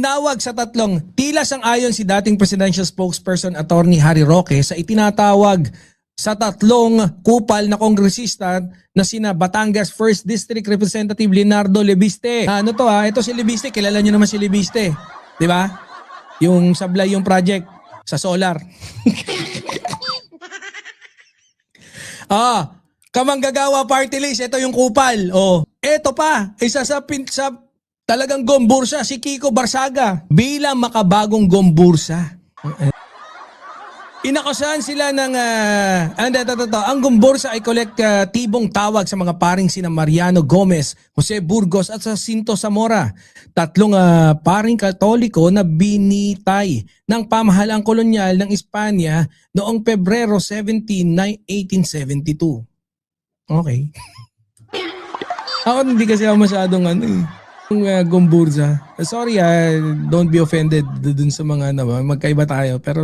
Tinawag sa tatlong, tila sang-ayon si dating presidential spokesperson Attorney Harry Roque sa itinatawag sa tatlong kupal na kongresista na sina Batangas 1st District Representative Leonardo Lebiste. Ano to ito si Lebiste, kilala nyo naman si Lebiste. Di ba? Yung sablay yung project sa solar. Kamanggagawa party list, ito yung kupal. Ito pa, isa sa talagang gombursa, si Kiko Barsaga bilang makabagong gombursa. Inakusahan sila ng ang gombursa ay kolektibong tawag sa mga paring sina Mariano Gomez, Jose Burgos at Jacinto Zamora. Tatlong paring Katoliko na binitay ng pamahalaang kolonyal ng Espanya noong Pebrero 17, 1872. Okay. Ako hindi kasi ako masyadong gombursa. Sorry, don't be offended dun sa mga magkaiba tayo pero